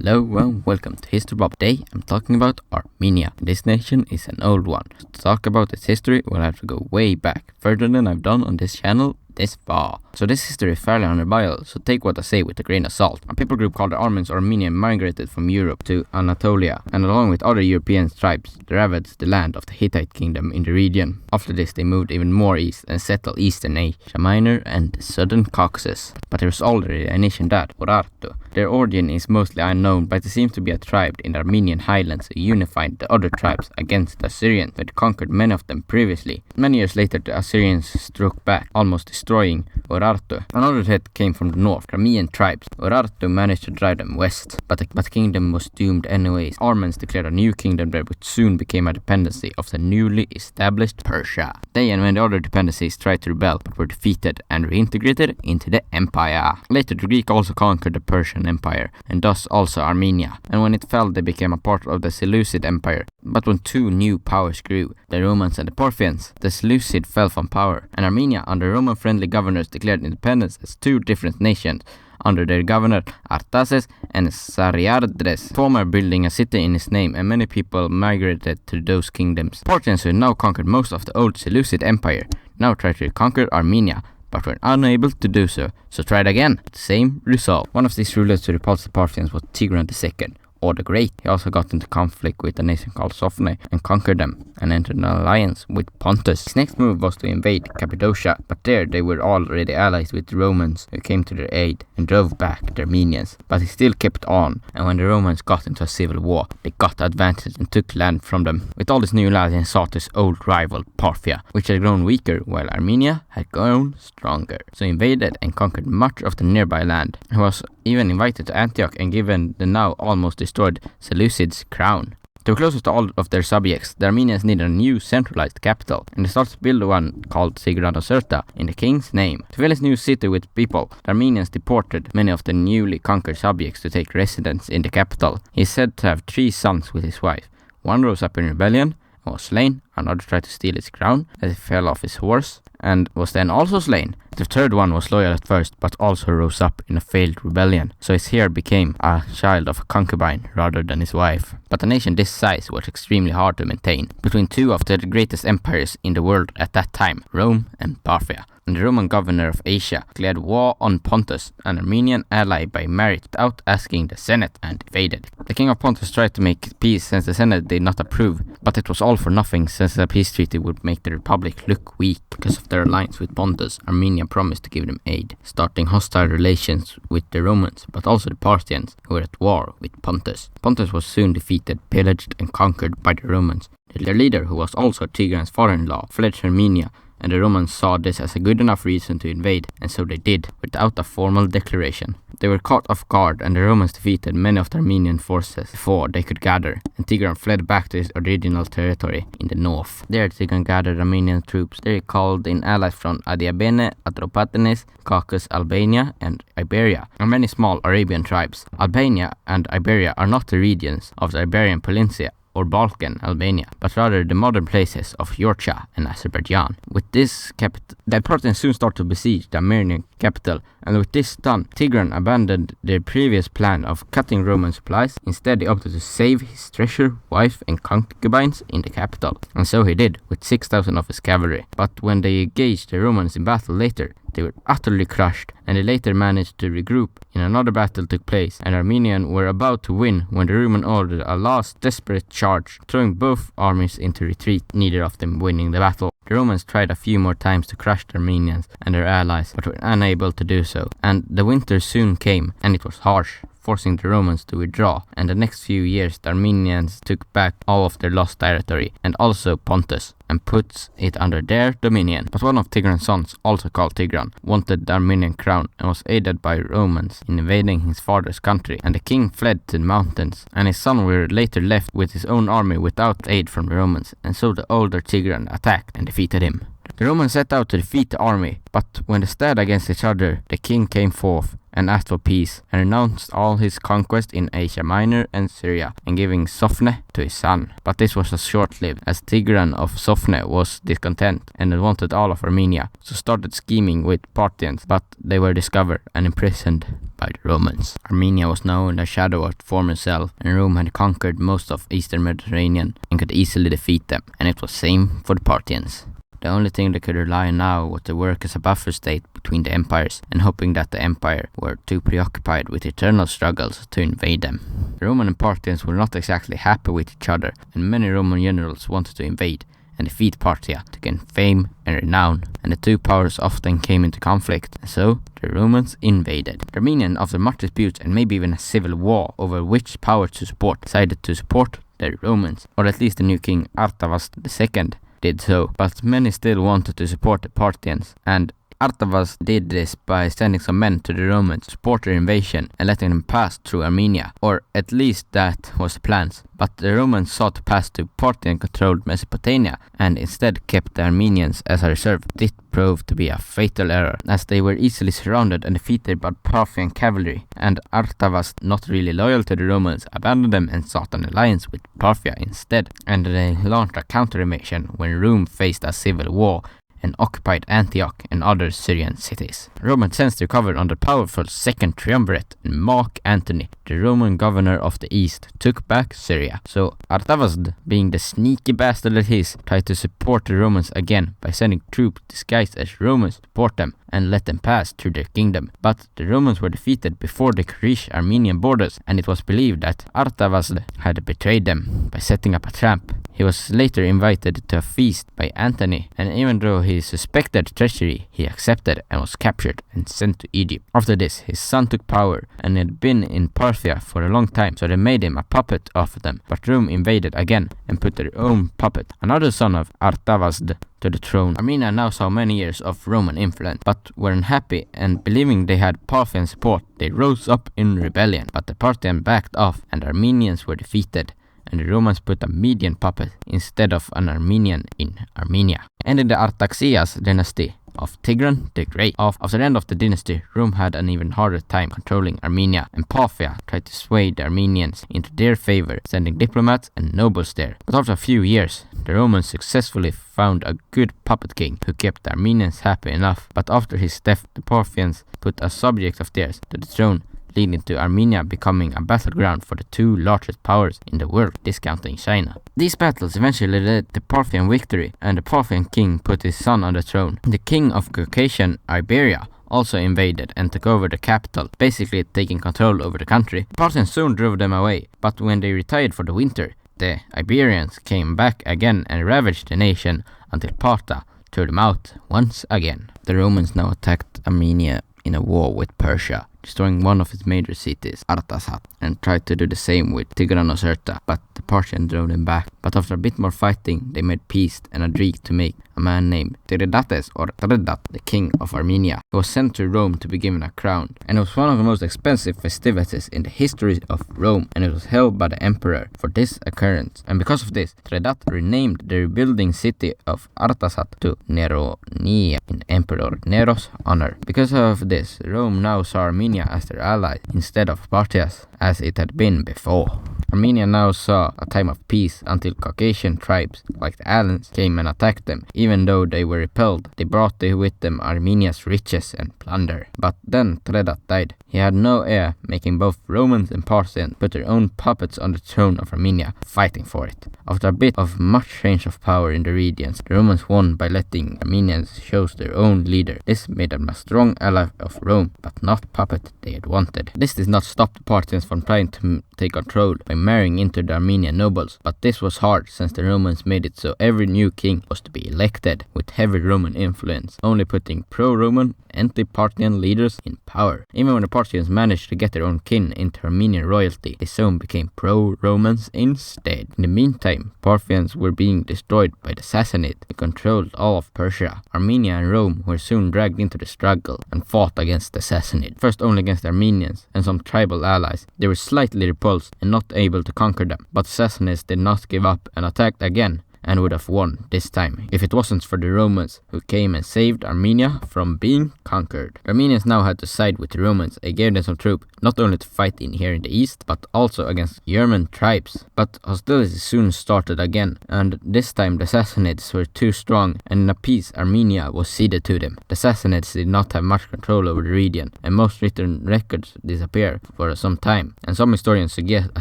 Hello and welcome to History Bob. Today I'm talking about Armenia. This nation is an old one. To talk about its history, we'll have to go way back, further than I've done on this channel this far. So this history is fairly unreliable, so take what I say with a grain of salt. A people group called the Armenians or Armenia migrated from Europe to Anatolia, and along with other European tribes, they ravaged the land of the Hittite kingdom in the region. After this, they moved even more east and settled eastern Asia Minor and the southern Caucasus. But there was already a nation that, Urartu. Their origin is mostly unknown, but they seem to be a tribe in the Armenian highlands who unified the other tribes against the Assyrians, who had conquered many of them previously. Many years later, the Assyrians struck back, almost destroying Urartu. Another threat came from the north, Crimean tribes. Urartu managed to drive them west, but the kingdom was doomed anyways. Armenians declared a new kingdom there, which soon became a dependency of the newly established Persia. They and many other dependencies tried to rebel, but were defeated and reintegrated into the empire. Later, the Greek also conquered the Persian Empire, and thus also Armenia. And when it fell, they became a part of the Seleucid Empire. But when two new powers grew, the Romans and the Parthians, the Seleucid fell from power, and Armenia, under Roman-friendly governors, declared independence as two different nations under their governor Artaxerxes and Sariardres, former building a city in his name, and many people migrated to those kingdoms. Parthians, who had now conquered most of the old Seleucid Empire, now tried to conquer Armenia, but were unable to do so tried again. Same result. One of these rulers to repulse the Parthians was Tigran II, or the Great. He also got into conflict with a nation called Sophene and conquered them and entered an alliance with Pontus. His next move was to invade Cappadocia, but there they were already allies with the Romans, who came to their aid and drove back the Armenians. But he still kept on, and when the Romans got into a civil war, they got the advantage and took land from them. With all this new land, he sought his old rival Parthia, which had grown weaker while Armenia had grown stronger. So he invaded and conquered much of the nearby land. He was even invited to Antioch and given the now almost destroyed Seleucids crown. To be closest to all of their subjects, the Armenians needed a new centralized capital, and they started to build one called Tigranocerta in the king's name. To fill his new city with people, the Armenians deported many of the newly conquered subjects to take residence in the capital. He is said to have 3 sons with his wife. One rose up in rebellion and was slain, another tried to steal his crown as he fell off his horse and was then also slain. The third one was loyal at first, but also rose up in a failed rebellion, so his heir became a child of a concubine rather than his wife. But a nation this size was extremely hard to maintain, between two of the greatest empires in the world at that time, Rome and Parthia. And the Roman governor of Asia declared war on Pontus, an Armenian ally by marriage, without asking the Senate, and invaded. The king of Pontus tried to make peace since the Senate did not approve, but it was all for nothing since a peace treaty would make the republic look weak. Because of their alliance with Pontus, Armenia promised to give them aid, starting hostile relations with the Romans, but also the Parthians, who were at war with Pontus. Pontus was soon defeated, pillaged and conquered by the Romans. Their leader, who was also Tigran's father-in-law, fled to Armenia, and the Romans saw this as a good enough reason to invade, and so they did, without a formal declaration. They were caught off guard, and the Romans defeated many of the Armenian forces before they could gather, and Tigran fled back to his original territory in the north. There Tigran gathered Armenian troops. They called in allies from Adiabene, Atropatene, Caucasus, Albania, and Iberia, and many small Arabian tribes. Albania and Iberia are not the regions of the Iberian Peninsula or Balkan Albania, but rather the modern places of Georgia and Azerbaijan. With this capital, the Parthians soon started to besiege the Armenian capital, and with this done, Tigran abandoned their previous plan of cutting Roman supplies. Instead, he opted to save his treasure, wife, and concubines in the capital, and so he did, with 6,000 of his cavalry. But when they engaged the Romans in battle later, they were utterly crushed, and they later managed to regroup. In another battle took place, and Armenians were about to win when the Roman ordered a last desperate charge, throwing both armies into retreat, neither of them winning the battle. The Romans tried a few more times to crush the Armenians and their allies, but were unable to do so, and the winter soon came, and it was harsh, forcing the Romans to withdraw, and the next few years the Armenians took back all of their lost territory, and also Pontus, and put it under their dominion. But one of Tigran's sons, also called Tigran, wanted the Armenian crown and was aided by Romans in invading his father's country, and the king fled to the mountains, and his son were later left with his own army without aid from the Romans, and so the older Tigran attacked and defeated him. The Romans set out to defeat the army, but when they stood against each other, the king came forth and asked for peace, and renounced all his conquest in Asia Minor and Syria, and giving Sophne to his son. But this was short-lived, as Tigran of Sophne was discontent and wanted all of Armenia, so started scheming with Parthians, but they were discovered and imprisoned by the Romans. Armenia was now in the shadow of its former self, and Rome had conquered most of eastern Mediterranean and could easily defeat them, and it was same for the Parthians. The only thing they could rely on now was to work as a buffer state between the empires, and hoping that the empire were too preoccupied with eternal struggles to invade them. The Roman and Parthians were not exactly happy with each other, and many Roman generals wanted to invade and defeat Parthia to gain fame and renown, and the two powers often came into conflict, and so the Romans invaded. The Armenians, after much disputes and maybe even a civil war over which power to support, decided to support the Romans, or at least the new king Artavas II did so, but many still wanted to support the Parthians, and Artavas did this by sending some men to the Romans to support their invasion and letting them pass through Armenia, or at least that was the plans. But the Romans sought to pass to Parthian-controlled Mesopotamia and instead kept the Armenians as a reserve. This proved to be a fatal error, as they were easily surrounded and defeated by Parthian cavalry, and Artavas, not really loyal to the Romans, abandoned them and sought an alliance with Parthia instead, and they launched a counter-invasion when Rome faced a civil war and occupied Antioch and other Syrian cities. Rome sensed recovered under powerful second triumvirate, and Mark Antony, the Roman governor of the east, took back Syria. So Artavasd, being the sneaky bastard that he is, tried to support the Romans again by sending troops disguised as Romans to support them and let them pass through their kingdom. But the Romans were defeated before they could reach Armenian borders, and it was believed that Artavasd had betrayed them by setting up a trap. He was later invited to a feast by Antony, and even though he suspected treachery, he accepted and was captured and sent to Egypt. After this, his son took power, and had been in Parthia for a long time, so they made him a puppet of them. But Rome invaded again and put their own puppet, another son of Artavasd, to the throne. Armenia now saw many years of Roman influence, but were unhappy, and believing they had Parthian support, they rose up in rebellion. But the Parthians backed off, and the Armenians were defeated, and the Romans put a Median puppet instead of an Armenian in Armenia. Ending the Artaxias dynasty of Tigran the Great. After the end of the dynasty, Rome had an even harder time controlling Armenia, and Parthia tried to sway the Armenians into their favor, sending diplomats and nobles there. But after a few years, the Romans successfully found a good puppet king who kept the Armenians happy enough. But after his death, the Parthians put a subject of theirs to the throne, leading to Armenia becoming a battleground for the two largest powers in the world, discounting China. These battles eventually led to Parthian victory, and the Parthian king put his son on the throne. The king of Caucasian Iberia also invaded and took over the capital, basically taking control over the country. The Parthians soon drove them away, but when they retired for the winter, the Iberians came back again and ravaged the nation until Sparta threw them out once again. The Romans now attacked Armenia in a war with Persia, destroying one of its major cities, Artasat, and tried to do the same with Tigranocerta, but the Parthians drove them back. But after a bit more fighting, they made peace and agreed to make a man named Tiridates, or Tiridat, the king of Armenia. He was sent to Rome to be given a crown, and it was one of the most expensive festivities in the history of Rome, and it was held by the emperor for this occurrence. And because of this, Tiridat renamed the rebuilding city of Artasat to Neronia in Emperor Nero's honor. Because of this, Rome now saw Armenia as their ally instead of Parthians, as it had been before. Armenia now saw a time of peace until Caucasian tribes like the Alans came and attacked them. Even though they were repelled, they brought with them Armenia's riches and plunder. But then Tredat died. He had no heir, making both Romans and Parthians put their own puppets on the throne of Armenia, fighting for it. After a bit of much change of power in the regions, the Romans won by letting Armenians choose their own leader. This made them a strong ally of Rome, but not puppet they had wanted. This did not stop the Parthians from trying to take control by marrying into the Armenian nobles, but this was hard since the Romans made it so every new king was to be elected with heavy Roman influence, only putting pro-Roman, anti-Parthian leaders in power. Even when the Parthians managed to get their own kin into Armenian royalty, they soon became pro-Romans instead. In the meantime, Parthians were being destroyed by the Sassanid, who controlled all of Persia. Armenia and Rome were soon dragged into the struggle and fought against the Sassanid, first only against the Armenians and some tribal allies. They were slightly repulsed and not able to conquer them, but the Sassanids did not give up and attacked again, and would have won this time if it wasn't for the Romans who came and saved Armenia from being conquered. Armenians now had to side with the Romans and gave them some troops, not only to fight in here in the east, but also against German tribes. But hostilities soon started again, and this time the Sassanids were too strong, and in a peace Armenia was ceded to them. The Sassanids did not have much control over the region, and most written records disappear for some time, and some historians suggest a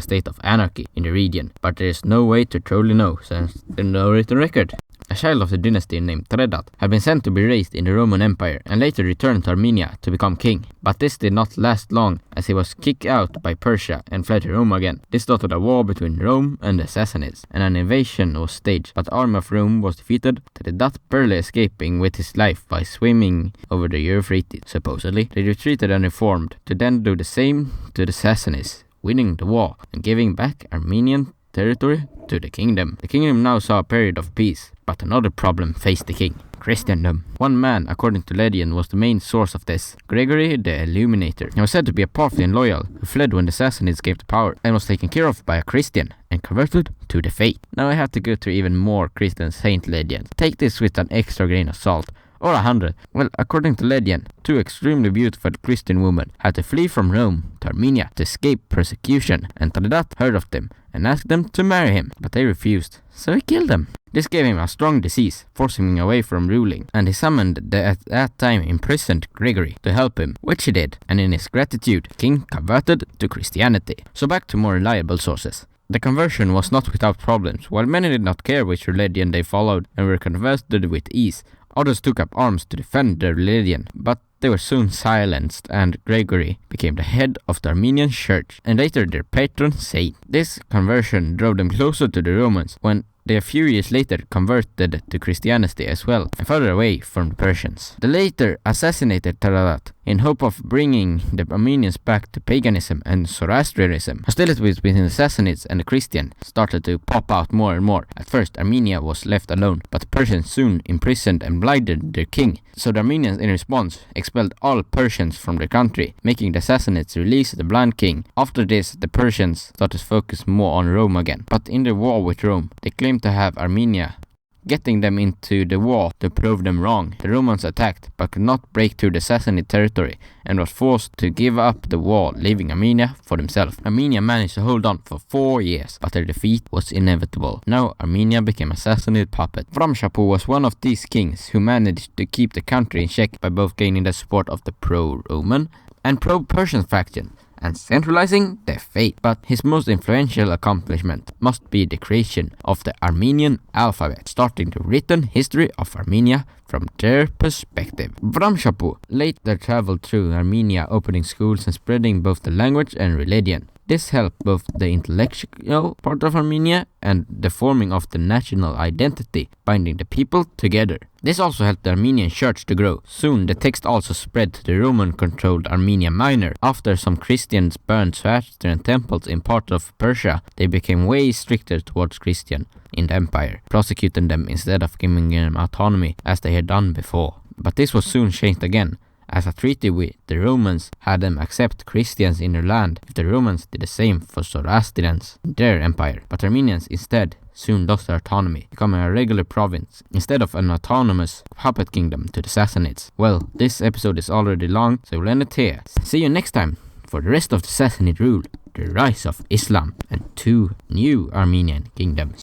state of anarchy in the region, but there is no way to truly know since there is no written record. A child of the dynasty named Tredat had been sent to be raised in the Roman Empire and later returned to Armenia to become king. But this did not last long, as he was kicked out by Persia and fled to Rome again. This started a war between Rome and the Sassanids, and an invasion was staged, but the army of Rome was defeated, Tredat barely escaping with his life by swimming over the Euphrates. Supposedly, they retreated and reformed, to then do the same to the Sassanids, winning the war and giving back Armenian territory to the kingdom. The kingdom now saw a period of peace, but another problem faced the king: Christendom. One man, according to legend, was the main source of this: Gregory the Illuminator. He was said to be a powerful and loyal, who fled when the Sassanids came to power and was taken care of by a Christian and converted to the faith. Now I have to go through even more Christian saint legends. Take this with an extra grain of salt. Or 100. Well, according to legend, two extremely beautiful Christian women had to flee from Rome to Armenia to escape persecution, and Tredat heard of them and asked them to marry him, but they refused, so he killed them. This gave him a strong disease, forcing him away from ruling, and he summoned the at that time imprisoned Gregory to help him, which he did, and in his gratitude, the king converted to Christianity. So back to more reliable sources. The conversion was not without problems. While many did not care which religion they followed and were converted with ease, others took up arms to defend their religion, but they were soon silenced, and Gregory became the head of the Armenian church and later their patron saint. This conversion drove them closer to the Romans, when they a few years later converted to Christianity as well, and further away from the Persians. They later assassinated Tredat in hope of bringing the Armenians back to paganism and Zoroastrianism. Hostilities between the Sassanids and the Christians started to pop out more and more. At first, Armenia was left alone, but the Persians soon imprisoned and blinded their king. So the Armenians, in response, expelled all Persians from the country, making the Sassanids release the blind king. After this, the Persians started to focus more on Rome again. But in the war with Rome, they claimed to have Armenia, getting them into the war to prove them wrong. The Romans attacked, but could not break through the Sassanid territory and was forced to give up the war, leaving Armenia for themselves. Armenia managed to hold on for 4 years, but their defeat was inevitable. Now Armenia became a Sassanid puppet. Vromshapu was one of these kings who managed to keep the country in check by both gaining the support of the pro-Roman and pro-Persian faction and centralizing the faith. But his most influential accomplishment must be the creation of the Armenian alphabet, starting the written history of Armenia from their perspective. Vromshapu later traveled through Armenia, opening schools and spreading both the language and religion. This helped both the intellectual part of Armenia and the forming of the national identity, binding the people together. This also helped the Armenian church to grow. Soon the text also spread to the Roman-controlled Armenia Minor. After some Christians burned Zoroastrian temples in part of Persia, they became way stricter towards Christians in the empire, prosecuting them instead of giving them autonomy as they had done before. But this was soon changed again, as a treaty with the Romans had them accept Christians in their land if the Romans did the same for Zoroastrians in their empire. But Armenians instead soon lost their autonomy, becoming a regular province instead of an autonomous puppet kingdom to the Sassanids. Well, this episode is already long, so we'll end it here. See you next time for the rest of the Sassanid rule, the rise of Islam, and 2 new Armenian kingdoms.